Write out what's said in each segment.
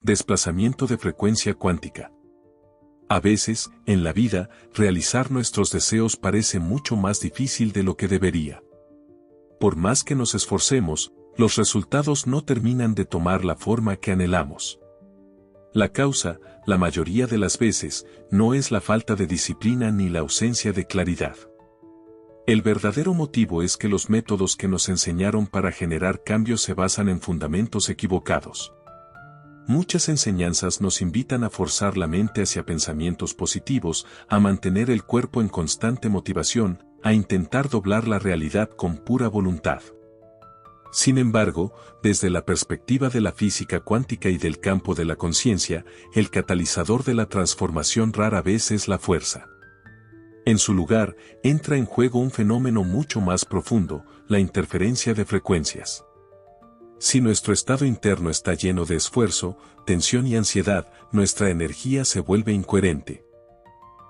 Desplazamiento de frecuencia cuántica. A veces, en la vida, realizar nuestros deseos parece mucho más difícil de lo que debería. Por más que nos esforcemos, los resultados no terminan de tomar la forma que anhelamos. La causa, la mayoría de las veces, no es la falta de disciplina ni la ausencia de claridad. El verdadero motivo es que los métodos que nos enseñaron para generar cambios se basan en fundamentos equivocados. Muchas enseñanzas nos invitan a forzar la mente hacia pensamientos positivos, a mantener el cuerpo en constante motivación, a intentar doblar la realidad con pura voluntad. Sin embargo, desde la perspectiva de la física cuántica y del campo de la conciencia, el catalizador de la transformación rara vez es la fuerza. En su lugar, entra en juego un fenómeno mucho más profundo, la interferencia de frecuencias. Si nuestro estado interno está lleno de esfuerzo, tensión y ansiedad, nuestra energía se vuelve incoherente.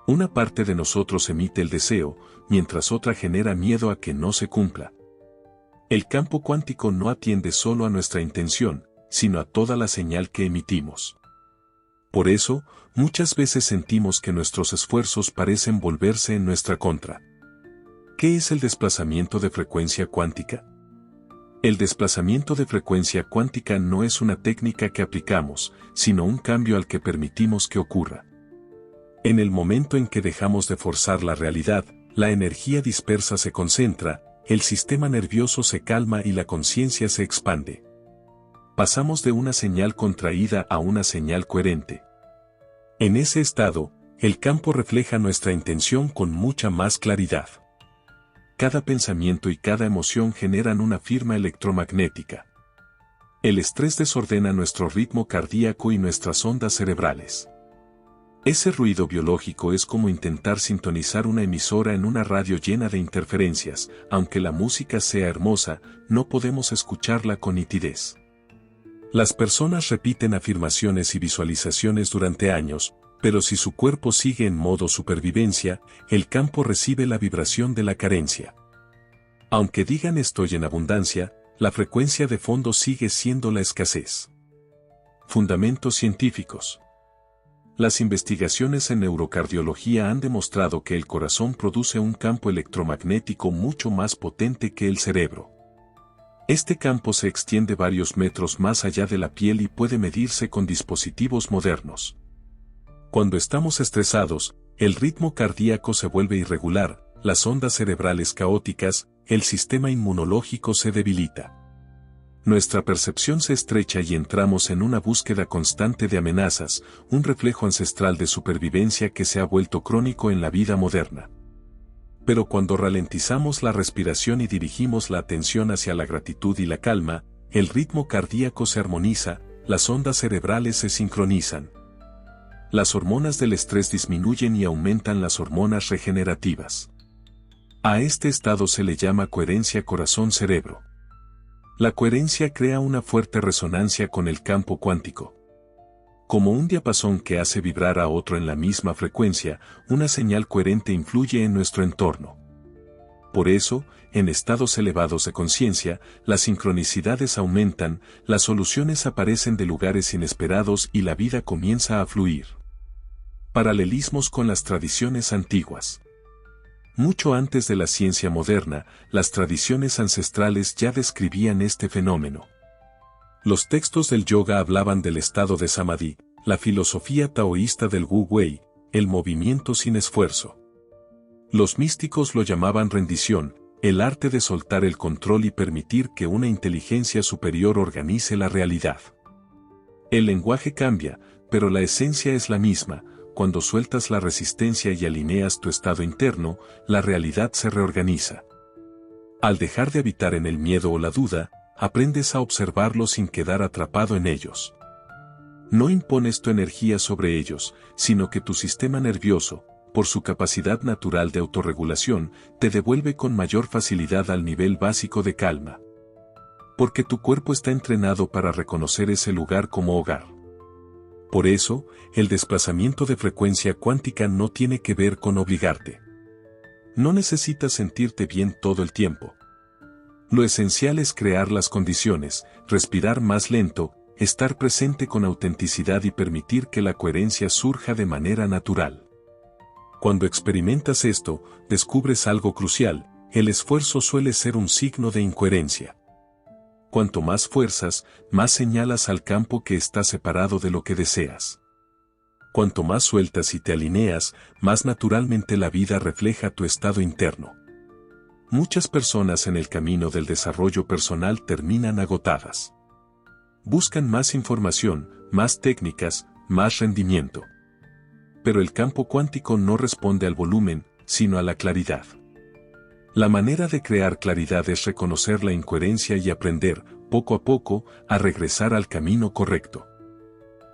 Una parte de nosotros emite el deseo, mientras otra genera miedo a que no se cumpla. El campo cuántico no atiende solo a nuestra intención, sino a toda la señal que emitimos. Por eso, muchas veces sentimos que nuestros esfuerzos parecen volverse en nuestra contra. ¿Qué es el desplazamiento de frecuencia cuántica? El desplazamiento de frecuencia cuántica no es una técnica que aplicamos, sino un cambio al que permitimos que ocurra. En el momento en que dejamos de forzar la realidad, la energía dispersa se concentra, el sistema nervioso se calma y la conciencia se expande. Pasamos de una señal contraída a una señal coherente. En ese estado, el campo refleja nuestra intención con mucha más claridad. Cada pensamiento y cada emoción generan una firma electromagnética. El estrés desordena nuestro ritmo cardíaco y nuestras ondas cerebrales. Ese ruido biológico es como intentar sintonizar una emisora en una radio llena de interferencias, aunque la música sea hermosa, no podemos escucharla con nitidez. Las personas repiten afirmaciones y visualizaciones durante años, pero si su cuerpo sigue en modo supervivencia, el campo recibe la vibración de la carencia. Aunque digan estoy en abundancia, la frecuencia de fondo sigue siendo la escasez. Fundamentos científicos. Las investigaciones en neurocardiología han demostrado que el corazón produce un campo electromagnético mucho más potente que el cerebro. Este campo se extiende varios metros más allá de la piel y puede medirse con dispositivos modernos. Cuando estamos estresados, el ritmo cardíaco se vuelve irregular, las ondas cerebrales caóticas, el sistema inmunológico se debilita. Nuestra percepción se estrecha y entramos en una búsqueda constante de amenazas, un reflejo ancestral de supervivencia que se ha vuelto crónico en la vida moderna. Pero cuando ralentizamos la respiración y dirigimos la atención hacia la gratitud y la calma, el ritmo cardíaco se armoniza, las ondas cerebrales se sincronizan. Las hormonas del estrés disminuyen y aumentan las hormonas regenerativas. A este estado se le llama coherencia corazón-cerebro. La coherencia crea una fuerte resonancia con el campo cuántico. Como un diapasón que hace vibrar a otro en la misma frecuencia, una señal coherente influye en nuestro entorno. Por eso, en estados elevados de conciencia, las sincronicidades aumentan, las soluciones aparecen de lugares inesperados y la vida comienza a fluir. Paralelismos con las tradiciones antiguas. Mucho antes de la ciencia moderna, las tradiciones ancestrales ya describían este fenómeno. Los textos del yoga hablaban del estado de samadhi, la filosofía taoísta del Wu Wei, el movimiento sin esfuerzo. Los místicos lo llamaban rendición, el arte de soltar el control y permitir que una inteligencia superior organice la realidad. El lenguaje cambia, pero la esencia es la misma. Cuando sueltas la resistencia y alineas tu estado interno, la realidad se reorganiza. Al dejar de habitar en el miedo o la duda, aprendes a observarlos sin quedar atrapado en ellos. No impones tu energía sobre ellos, sino que tu sistema nervioso, por su capacidad natural de autorregulación, te devuelve con mayor facilidad al nivel básico de calma. Porque tu cuerpo está entrenado para reconocer ese lugar como hogar. Por eso, el desplazamiento de frecuencia cuántica no tiene que ver con obligarte. No necesitas sentirte bien todo el tiempo. Lo esencial es crear las condiciones, respirar más lento, estar presente con autenticidad y permitir que la coherencia surja de manera natural. Cuando experimentas esto, descubres algo crucial: el esfuerzo suele ser un signo de incoherencia. Cuanto más fuerzas, más señalas al campo que está separado de lo que deseas. Cuanto más sueltas y te alineas, más naturalmente la vida refleja tu estado interno. Muchas personas en el camino del desarrollo personal terminan agotadas. Buscan más información, más técnicas, más rendimiento. Pero el campo cuántico no responde al volumen, sino a la claridad. La manera de crear claridad es reconocer la incoherencia y aprender, poco a poco, a regresar al camino correcto.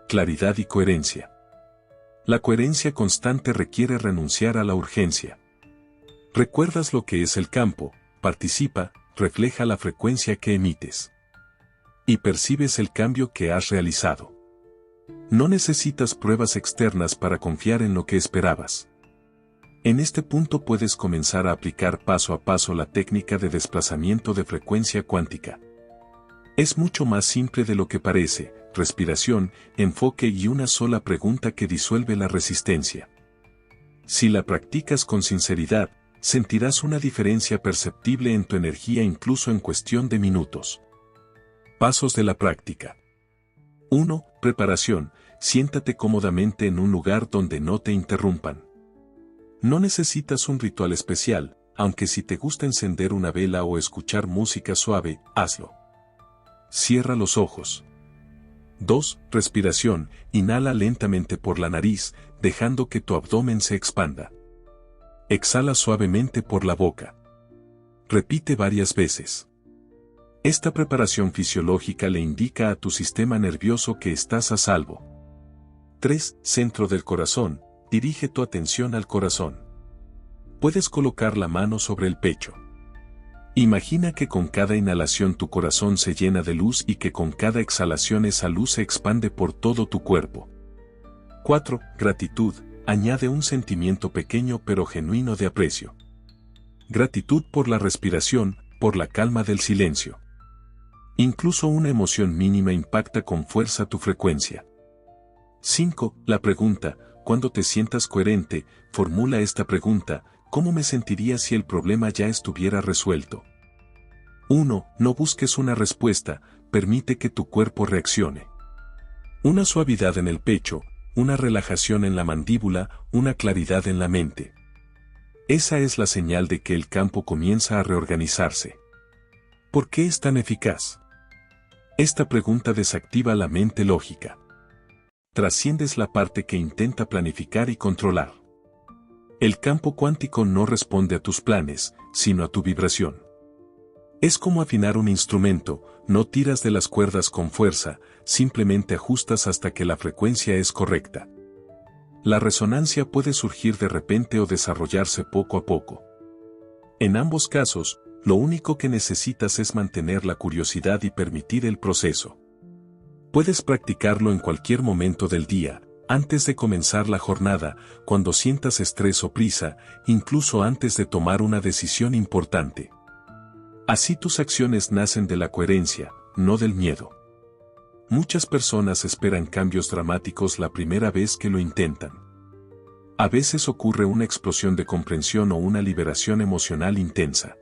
Claridad y coherencia. La coherencia constante requiere renunciar a la urgencia. Recuerdas lo que es el campo, participa, refleja la frecuencia que emites. Y percibes el cambio que has realizado. No necesitas pruebas externas para confiar en lo que esperabas. En este punto puedes comenzar a aplicar paso a paso la técnica de desplazamiento de frecuencia cuántica. Es mucho más simple de lo que parece: respiración, enfoque y una sola pregunta que disuelve la resistencia. Si la practicas con sinceridad, sentirás una diferencia perceptible en tu energía incluso en cuestión de minutos. Pasos de la práctica. 1. Preparación. Siéntate cómodamente en un lugar donde no te interrumpan. No necesitas un ritual especial, aunque si te gusta encender una vela o escuchar música suave, hazlo. Cierra los ojos. 2. Respiración. Inhala lentamente por la nariz, dejando que tu abdomen se expanda. Exhala suavemente por la boca. Repite varias veces. Esta preparación fisiológica le indica a tu sistema nervioso que estás a salvo. 3. Centro del corazón. Dirige tu atención al corazón. Puedes colocar la mano sobre el pecho. Imagina que con cada inhalación tu corazón se llena de luz y que con cada exhalación esa luz se expande por todo tu cuerpo. 4. Gratitud. Añade un sentimiento pequeño pero genuino de aprecio. Gratitud por la respiración, por la calma del silencio. Incluso una emoción mínima impacta con fuerza tu frecuencia. 5. La pregunta. Cuando te sientas coherente, formula esta pregunta: ¿cómo me sentiría si el problema ya estuviera resuelto? 1. No busques una respuesta, permite que tu cuerpo reaccione. Una suavidad en el pecho, una relajación en la mandíbula, una claridad en la mente. Esa es la señal de que el campo comienza a reorganizarse. ¿Por qué es tan eficaz? Esta pregunta desactiva la mente lógica. Trasciendes la parte que intenta planificar y controlar. El campo cuántico no responde a tus planes, sino a tu vibración. Es como afinar un instrumento: no tiras de las cuerdas con fuerza, simplemente ajustas hasta que la frecuencia es correcta. La resonancia puede surgir de repente o desarrollarse poco a poco. En ambos casos, lo único que necesitas es mantener la curiosidad y permitir el proceso. Puedes practicarlo en cualquier momento del día, antes de comenzar la jornada, cuando sientas estrés o prisa, incluso antes de tomar una decisión importante. Así tus acciones nacen de la coherencia, no del miedo. Muchas personas esperan cambios dramáticos la primera vez que lo intentan. A veces ocurre una explosión de comprensión o una liberación emocional intensa.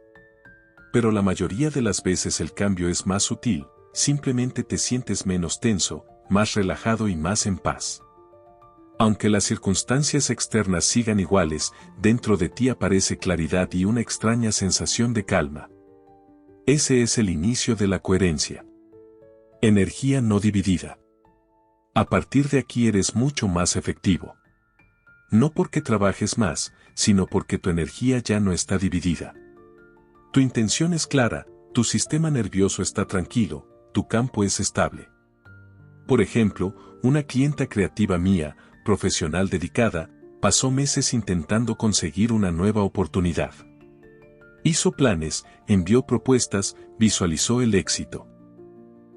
Pero la mayoría de las veces el cambio es más sutil: simplemente te sientes menos tenso, más relajado y más en paz. Aunque las circunstancias externas sigan iguales, dentro de ti aparece claridad y una extraña sensación de calma. Ese es el inicio de la coherencia. Energía no dividida. A partir de aquí eres mucho más efectivo. No porque trabajes más, sino porque tu energía ya no está dividida. Tu intención es clara, tu sistema nervioso está tranquilo, tu campo es estable. Por ejemplo, una clienta creativa mía, profesional dedicada, pasó meses intentando conseguir una nueva oportunidad. Hizo planes, envió propuestas, visualizó el éxito.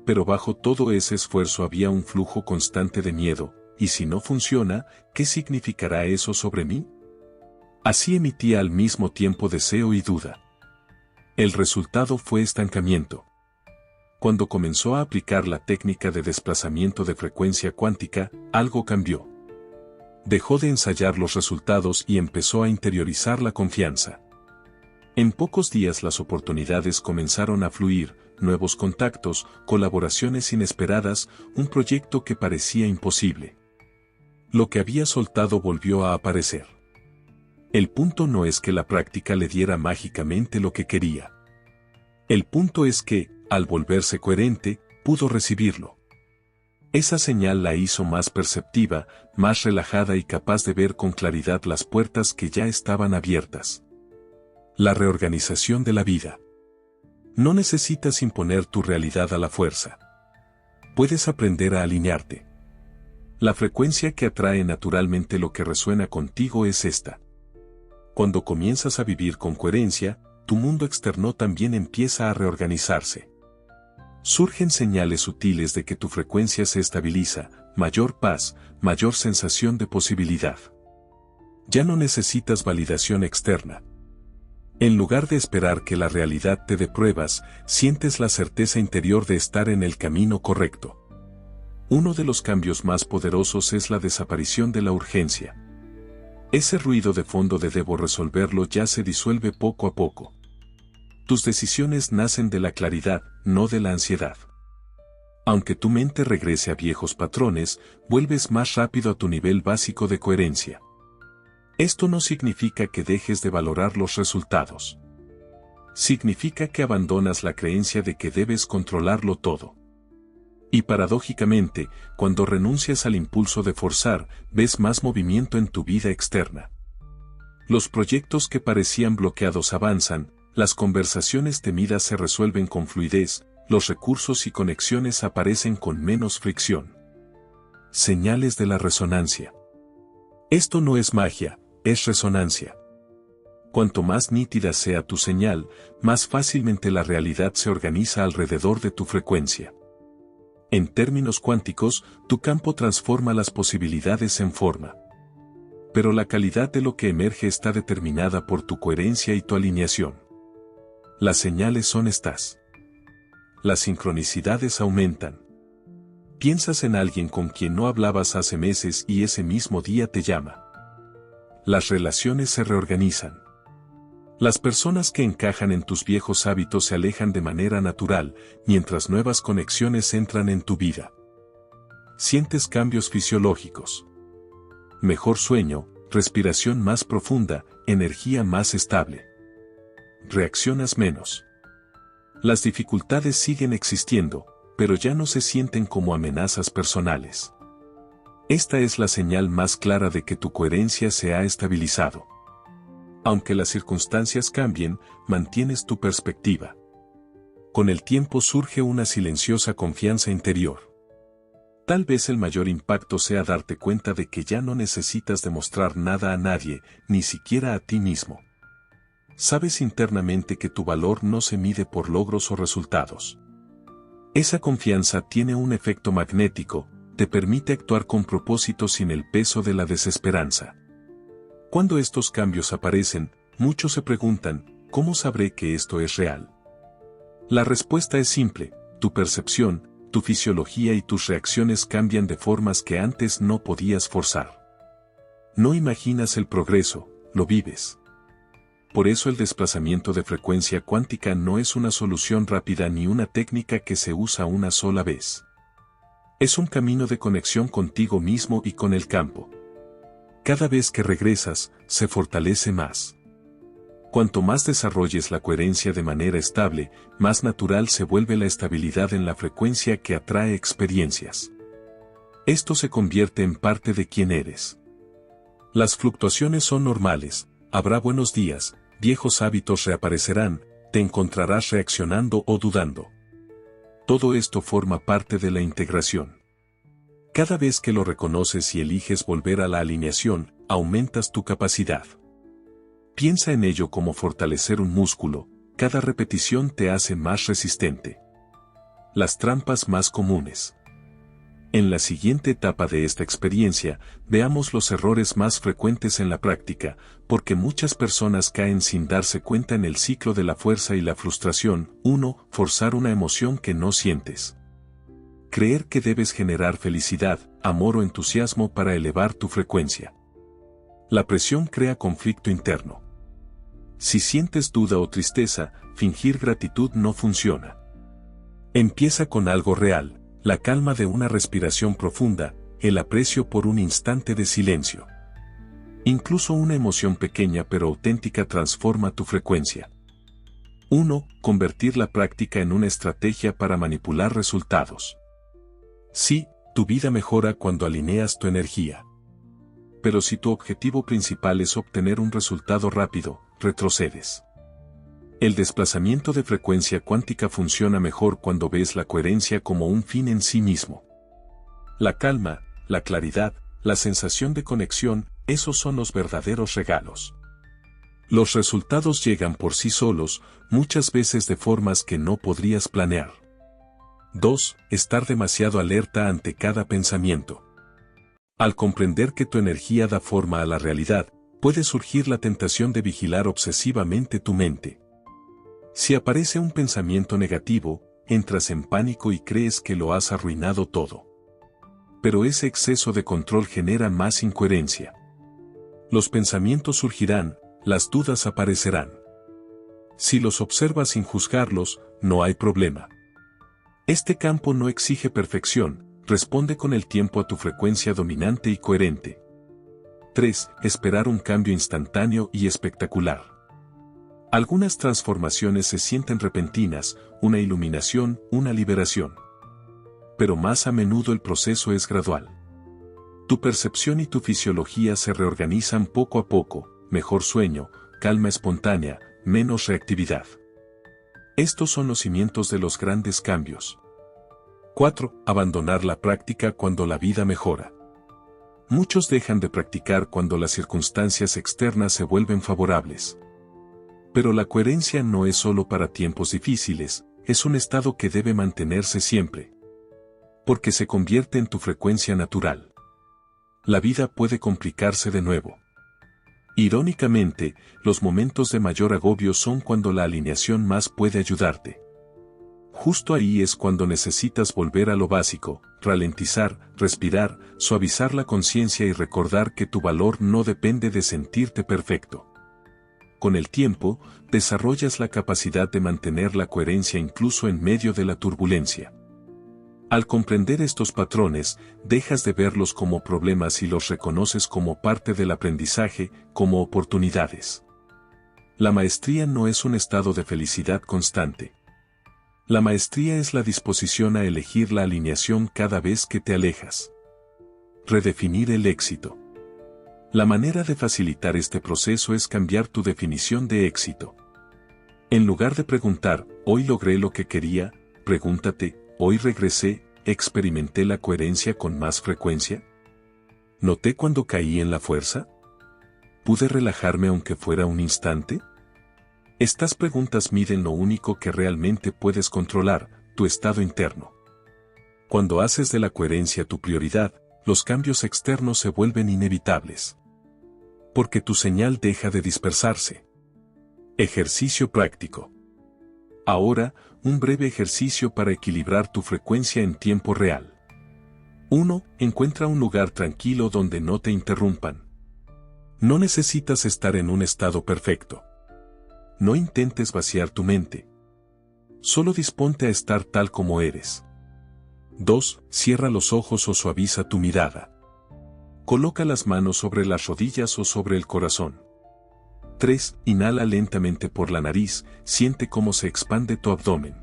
Pero bajo todo ese esfuerzo había un flujo constante de miedo: ¿y si no funciona, qué significará eso sobre mí? Así emitía al mismo tiempo deseo y duda. El resultado fue estancamiento. Cuando comenzó a aplicar la técnica de desplazamiento de frecuencia cuántica, algo cambió. Dejó de ensayar los resultados y empezó a interiorizar la confianza. En pocos días las oportunidades comenzaron a fluir, nuevos contactos, colaboraciones inesperadas, un proyecto que parecía imposible. Lo que había soltado volvió a aparecer. El punto no es que la práctica le diera mágicamente lo que quería. El punto es que, al volverse coherente, pudo recibirlo. Esa señal la hizo más perceptiva, más relajada y capaz de ver con claridad las puertas que ya estaban abiertas. La reorganización de la vida. No necesitas imponer tu realidad a la fuerza. Puedes aprender a alinearte. La frecuencia que atrae naturalmente lo que resuena contigo es esta. Cuando comienzas a vivir con coherencia, tu mundo externo también empieza a reorganizarse. Surgen señales sutiles de que tu frecuencia se estabiliza, mayor paz, mayor sensación de posibilidad. Ya no necesitas validación externa. En lugar de esperar que la realidad te dé pruebas, sientes la certeza interior de estar en el camino correcto. Uno de los cambios más poderosos es la desaparición de la urgencia. Ese ruido de fondo de debo resolverlo ya se disuelve poco a poco. Tus decisiones nacen de la claridad, no de la ansiedad. Aunque tu mente regrese a viejos patrones, vuelves más rápido a tu nivel básico de coherencia. Esto no significa que dejes de valorar los resultados. Significa que abandonas la creencia de que debes controlarlo todo. Y paradójicamente, cuando renuncias al impulso de forzar, ves más movimiento en tu vida externa. Los proyectos que parecían bloqueados avanzan, las conversaciones temidas se resuelven con fluidez, los recursos y conexiones aparecen con menos fricción. Señales de la resonancia. Esto no es magia, es resonancia. Cuanto más nítida sea tu señal, más fácilmente la realidad se organiza alrededor de tu frecuencia. En términos cuánticos, tu campo transforma las posibilidades en forma. Pero la calidad de lo que emerge está determinada por tu coherencia y tu alineación. Las señales son estas. Las sincronicidades aumentan. Piensas en alguien con quien no hablabas hace meses y ese mismo día te llama. Las relaciones se reorganizan. Las personas que encajan en tus viejos hábitos se alejan de manera natural, mientras nuevas conexiones entran en tu vida. Sientes cambios fisiológicos. Mejor sueño, respiración más profunda, energía más estable. Reaccionas menos. Las dificultades siguen existiendo, pero ya no se sienten como amenazas personales. Esta es la señal más clara de que tu coherencia se ha estabilizado. Aunque las circunstancias cambien, mantienes tu perspectiva. Con el tiempo surge una silenciosa confianza interior. Tal vez el mayor impacto sea darte cuenta de que ya no necesitas demostrar nada a nadie, ni siquiera a ti mismo. Sabes internamente que tu valor no se mide por logros o resultados. Esa confianza tiene un efecto magnético, te permite actuar con propósito sin el peso de la desesperanza. Cuando estos cambios aparecen, muchos se preguntan, ¿cómo sabré que esto es real? La respuesta es simple, tu percepción, tu fisiología y tus reacciones cambian de formas que antes no podías forzar. No imaginas el progreso, lo vives. Por eso el desplazamiento de frecuencia cuántica no es una solución rápida ni una técnica que se usa una sola vez. Es un camino de conexión contigo mismo y con el campo. Cada vez que regresas, se fortalece más. Cuanto más desarrolles la coherencia de manera estable, más natural se vuelve la estabilidad en la frecuencia que atrae experiencias. Esto se convierte en parte de quién eres. Las fluctuaciones son normales, habrá buenos días, viejos hábitos reaparecerán, te encontrarás reaccionando o dudando. Todo esto forma parte de la integración. Cada vez que lo reconoces y eliges volver a la alineación, aumentas tu capacidad. Piensa en ello como fortalecer un músculo, cada repetición te hace más resistente. Las trampas más comunes. En la siguiente etapa de esta experiencia, veamos los errores más frecuentes en la práctica, porque muchas personas caen sin darse cuenta en el ciclo de la fuerza y la frustración. 1. Forzar una emoción que no sientes. Creer que debes generar felicidad, amor o entusiasmo para elevar tu frecuencia. La presión crea conflicto interno. Si sientes duda o tristeza, fingir gratitud no funciona. Empieza con algo real. La calma de una respiración profunda, el aprecio por un instante de silencio. Incluso una emoción pequeña pero auténtica transforma tu frecuencia. 1. Convertir la práctica en una estrategia para manipular resultados. Sí, tu vida mejora cuando alineas tu energía. Pero si tu objetivo principal es obtener un resultado rápido, retrocedes. El desplazamiento de frecuencia cuántica funciona mejor cuando ves la coherencia como un fin en sí mismo. La calma, la claridad, la sensación de conexión, esos son los verdaderos regalos. Los resultados llegan por sí solos, muchas veces de formas que no podrías planear. 2. Estar demasiado alerta ante cada pensamiento. Al comprender que tu energía da forma a la realidad, puede surgir la tentación de vigilar obsesivamente tu mente. Si aparece un pensamiento negativo, entras en pánico y crees que lo has arruinado todo. Pero ese exceso de control genera más incoherencia. Los pensamientos surgirán, las dudas aparecerán. Si los observas sin juzgarlos, no hay problema. Este campo no exige perfección, responde con el tiempo a tu frecuencia dominante y coherente. 3. Esperar un cambio instantáneo y espectacular. Algunas transformaciones se sienten repentinas, una iluminación, una liberación. Pero más a menudo el proceso es gradual. Tu percepción y tu fisiología se reorganizan poco a poco, mejor sueño, calma espontánea, menos reactividad. Estos son los cimientos de los grandes cambios. 4. Abandonar la práctica cuando la vida mejora. Muchos dejan de practicar cuando las circunstancias externas se vuelven favorables. Pero la coherencia no es solo para tiempos difíciles, es un estado que debe mantenerse siempre. Porque se convierte en tu frecuencia natural. La vida puede complicarse de nuevo. Irónicamente, los momentos de mayor agobio son cuando la alineación más puede ayudarte. Justo ahí es cuando necesitas volver a lo básico, ralentizar, respirar, suavizar la conciencia y recordar que tu valor no depende de sentirte perfecto. Con el tiempo, desarrollas la capacidad de mantener la coherencia incluso en medio de la turbulencia. Al comprender estos patrones, dejas de verlos como problemas y los reconoces como parte del aprendizaje, como oportunidades. La maestría no es un estado de felicidad constante. La maestría es la disposición a elegir la alineación cada vez que te alejas. Redefinir el éxito. La manera de facilitar este proceso es cambiar tu definición de éxito. En lugar de preguntar, ¿hoy logré lo que quería?, pregúntate, ¿hoy regresé, experimenté la coherencia con más frecuencia? ¿Noté cuando caí en la fuerza? ¿Pude relajarme aunque fuera un instante? Estas preguntas miden lo único que realmente puedes controlar, tu estado interno. Cuando haces de la coherencia tu prioridad, los cambios externos se vuelven inevitables. Porque tu señal deja de dispersarse. Ejercicio práctico. Ahora, un breve ejercicio para equilibrar tu frecuencia en tiempo real. 1. Encuentra un lugar tranquilo donde no te interrumpan. No necesitas estar en un estado perfecto. No intentes vaciar tu mente. Solo disponte a estar tal como eres. 2. Cierra los ojos o suaviza tu mirada. Coloca las manos sobre las rodillas o sobre el corazón. 3. Inhala lentamente por la nariz, siente cómo se expande tu abdomen.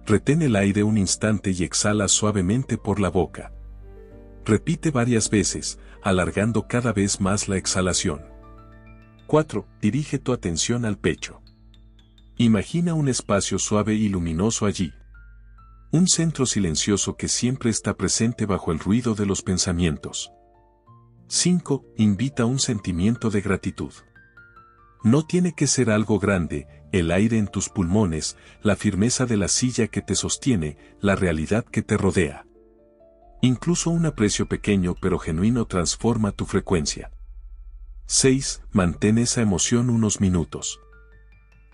Retén el aire un instante y exhala suavemente por la boca. Repite varias veces, alargando cada vez más la exhalación. 4. Dirige tu atención al pecho. Imagina un espacio suave y luminoso allí. Un centro silencioso que siempre está presente bajo el ruido de los pensamientos. 5. Invita un sentimiento de gratitud. No tiene que ser algo grande, el aire en tus pulmones, la firmeza de la silla que te sostiene, la realidad que te rodea. Incluso un aprecio pequeño pero genuino transforma tu frecuencia. 6. Mantén esa emoción unos minutos.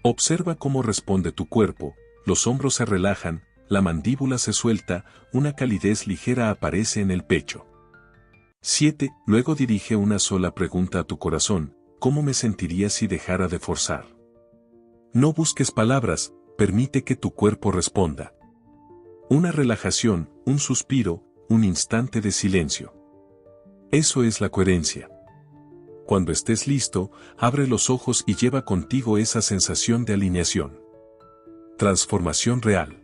Observa cómo responde tu cuerpo, los hombros se relajan, la mandíbula se suelta, una calidez ligera aparece en el pecho. 7. Luego dirige una sola pregunta a tu corazón: ¿cómo me sentiría si dejara de forzar? No busques palabras, permite que tu cuerpo responda. Una relajación, un suspiro, un instante de silencio. Eso es la coherencia. Cuando estés listo, abre los ojos y lleva contigo esa sensación de alineación. Transformación real.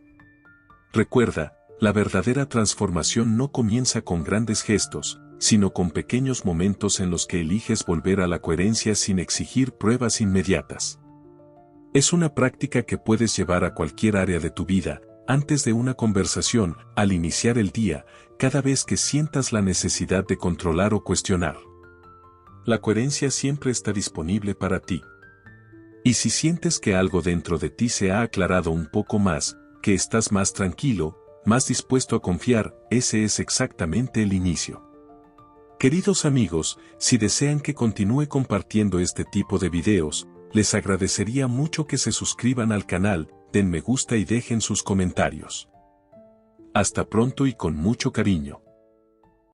Recuerda, la verdadera transformación no comienza con grandes gestos, sino con pequeños momentos en los que eliges volver a la coherencia sin exigir pruebas inmediatas. Es una práctica que puedes llevar a cualquier área de tu vida, antes de una conversación, al iniciar el día, cada vez que sientas la necesidad de controlar o cuestionar. La coherencia siempre está disponible para ti. Y si sientes que algo dentro de ti se ha aclarado un poco más, que estás más tranquilo, más dispuesto a confiar, ese es exactamente el inicio. Queridos amigos, si desean que continúe compartiendo este tipo de videos, les agradecería mucho que se suscriban al canal, den me gusta y dejen sus comentarios. Hasta pronto y con mucho cariño.